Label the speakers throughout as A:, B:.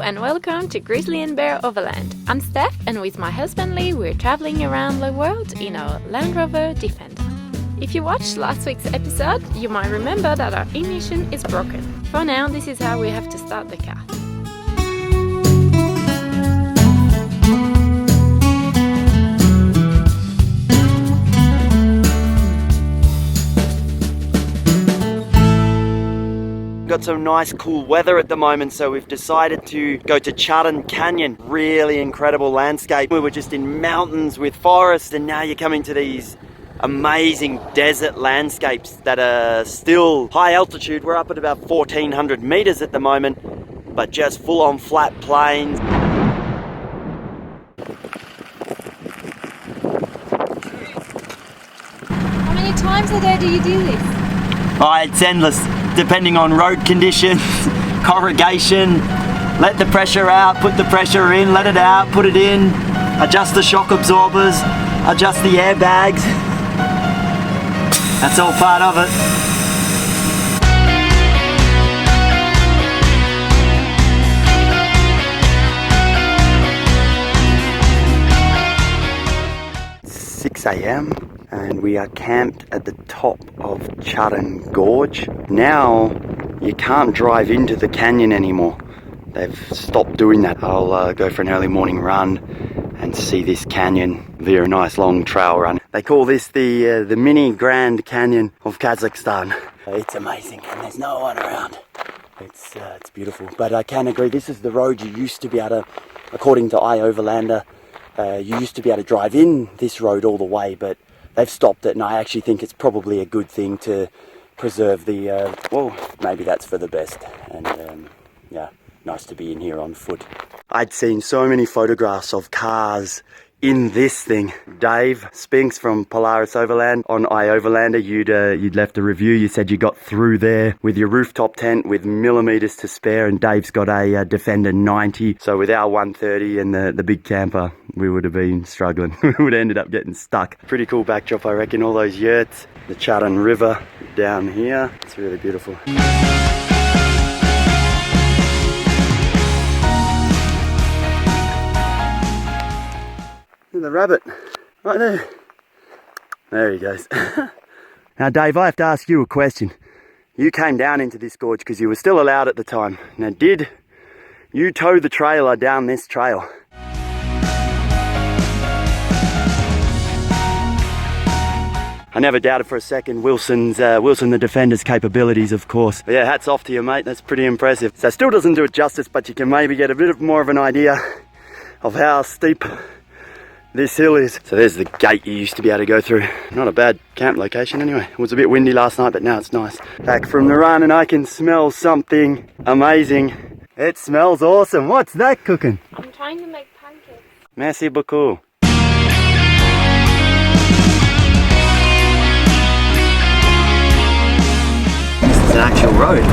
A: and welcome to GrizzlyNbear Overland. I'm Steph, and with my husband Lee we're traveling around the world in our Land Rover Defender. If you watched last week's episode, you might remember that our ignition is broken. For now, this is how we have to start the car.
B: Got some nice cool weather at the moment, so we've decided to go to Altyn Canyon. Really incredible landscape. We were just in mountains with forest, and now you're coming to these amazing desert landscapes that are still high altitude. We're up at about 1400 meters at the moment, but just full on flat plains.
A: How many times a day do you do this?
B: Oh, it's endless, depending on road conditions, corrugation. Let the pressure out, put the pressure in, let it out, put it in, adjust the shock absorbers, adjust the airbags. That's all part of it. It's 6 a.m. and we are camped at the top of Altyn Gorge. Now you can't drive into the canyon anymore. They've stopped doing that. I'll go for an early morning run and see this canyon via a nice long trail run. They call this the mini Grand Canyon of Kazakhstan. It's amazing and there's no one around. It's beautiful, but I can agree, this is the road you used to be able to, according to Overlander, you used to be able to drive in this road all the way, but they've stopped it, and I actually think it's probably a good thing to preserve the, well, maybe that's for the best. And yeah, nice to be in here on foot. I'd seen so many photographs of cars in this thing. Dave Spinks from Polaris Overland on Overlander, you'd left a review. You said you got through there with your rooftop tent with millimeters to spare, and Dave's got a Defender 90. So with our 130 and the big camper, we would have been struggling. We would have ended up getting stuck. Pretty cool backdrop, I reckon. All those yurts, the Altyn River down here. It's really beautiful. The rabbit, right there. There he goes. Now Dave, I have to ask you a question. You came down into this gorge because you were still allowed at the time. Now did you tow the trailer down this trail? I never doubted for a second Wilson the Defender's capabilities, of course. But yeah, hats off to you, mate. That's pretty impressive. So still doesn't do it justice, but you can maybe get a bit more of an idea of how steep this hill is. So there's the gate you used to be able to go through. Not a bad camp location anyway. It was a bit windy last night, but now it's nice. Back from the run and I can smell something amazing. It smells awesome. What's that cooking?
A: I'm trying to make pancakes.
B: Merci beaucoup. This is an actual road.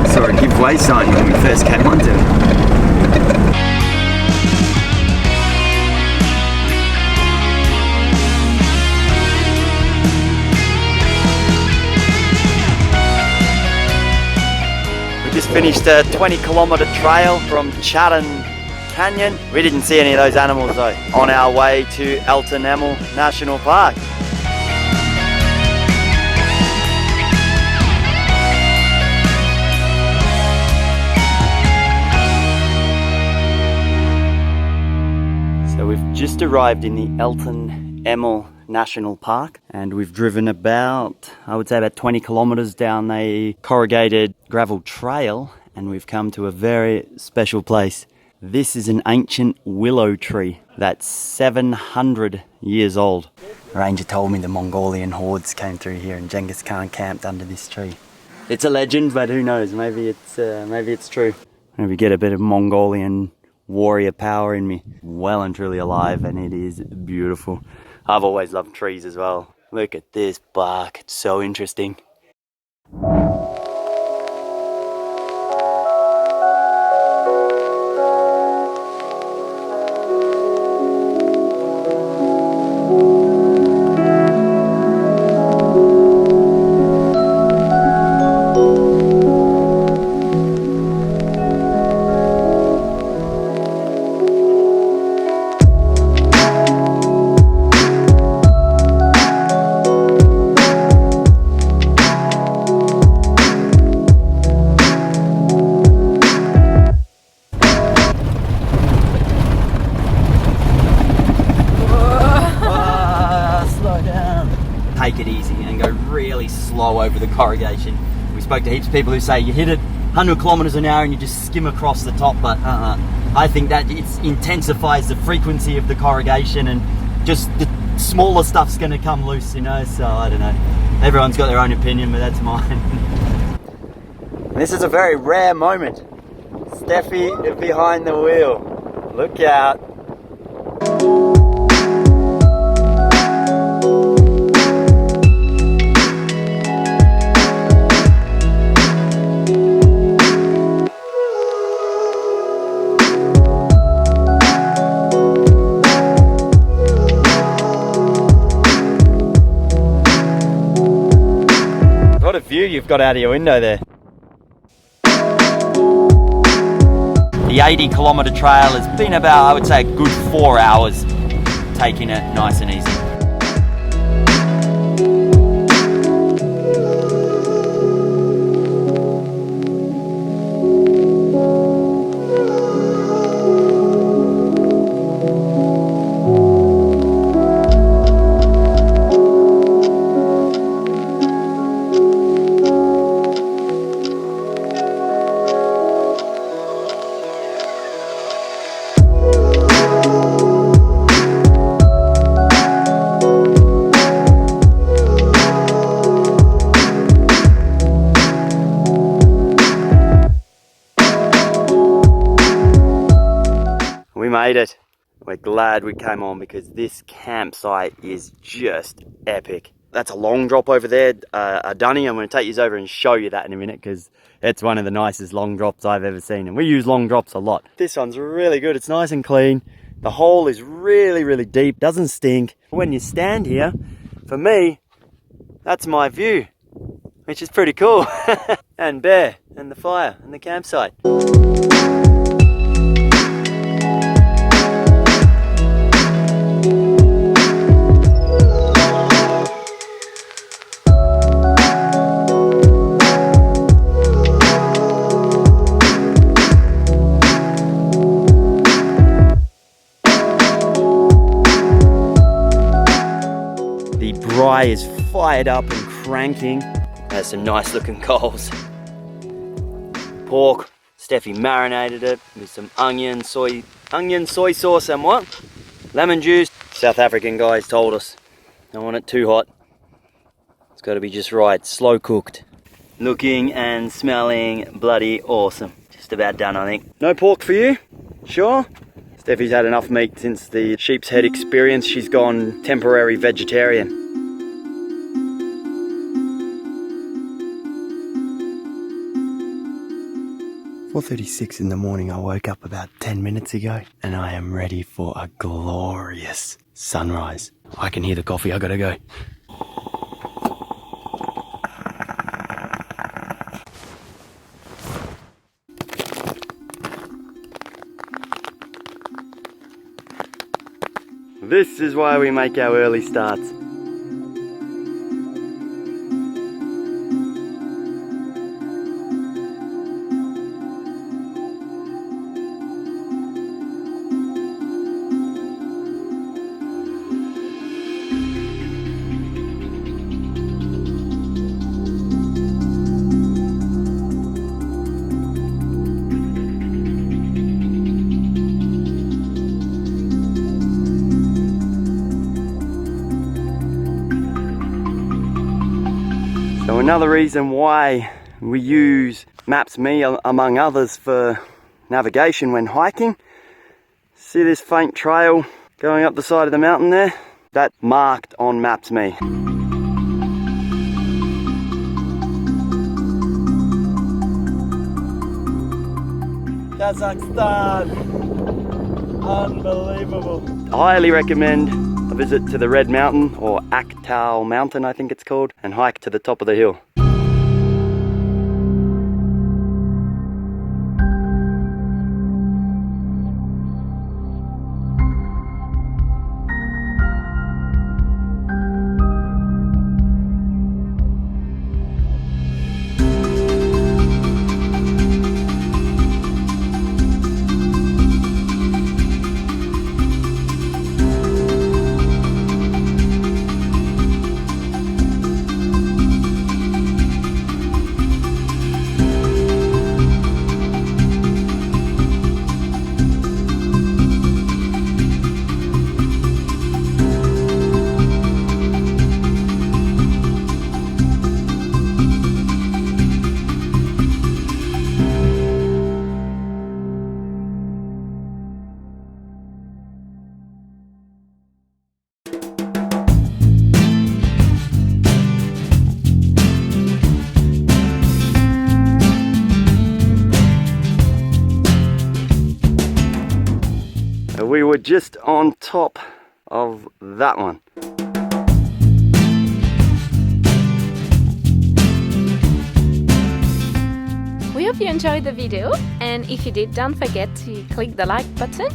B: Saw a giveaway sign when we first came onto it. Just finished a 20-kilometer trail from Altyn Canyon. We didn't see any of those animals though. On our way to Altyn Emel National Park. So we've just arrived in the Altyn Emel National Park, and we've driven about, I would say about 20 kilometers down a corrugated gravel trail, and we've come to a very special place. This is an ancient willow tree that's 700 years old. The ranger told me the Mongolian hordes came through here and Genghis Khan camped under this tree. It's a legend, but who knows, maybe it's true. Maybe get a bit of Mongolian warrior power in me. Well and truly alive, and it is beautiful. I've always loved trees as well. Look at this bark, it's so interesting. take it easy and go really slow over the corrugation. We spoke to heaps of people who say you hit it 100 kilometers an hour and you just skim across the top, but I think that it intensifies the frequency of the corrugation, and just the smaller stuff's going to come loose, you know. So I don't know, everyone's got their own opinion, but that's mine. This is a very rare moment. Steffi behind the wheel. Look out. What a view you've got out of your window there. The 80-kilometer trail has been about, I would say, a good 4 hours, taking it nice and easy. We made it. We're glad we came on because this campsite is just epic. That's a long drop over there, a dunny. I'm going to take you over and show you that in a minute because it's one of the nicest long drops I've ever seen, and we use long drops a lot. This one's really good. It's nice and clean. The hole is really deep, doesn't stink. When you stand here, for me, that's my view, which is pretty cool. And bear, and the fire, and the campsite. Rye is fired up and cranking. There's some nice looking coals. Pork, Steffi marinated it with some onion, soy sauce and what? Lemon juice. South African guys told us, don't want it too hot. It's got to be just right, slow cooked. Looking and smelling bloody awesome. Just about done, I think. No pork for you? Sure? Steffi's had enough meat since the sheep's head experience. She's gone temporary vegetarian. 4:36 in the morning. I woke up about 10 minutes ago and I am ready for a glorious sunrise. I can hear the coffee, I gotta go. This is why we make our early starts. So another reason why we use Maps.me among others for navigation when hiking. See this faint trail going up the side of the mountain there? That's marked on Maps.me. Kazakhstan! Unbelievable! I highly recommend a visit to the Red Mountain, or Altyn Mountain I think it's called, and hike to the top of the hill. just on top of that one.
A: We hope you enjoyed the video, and if you did, don't forget to click the like button.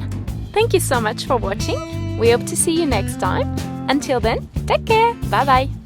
A: Thank you so much for watching. We hope to see you next time. Until then, take care. Bye bye.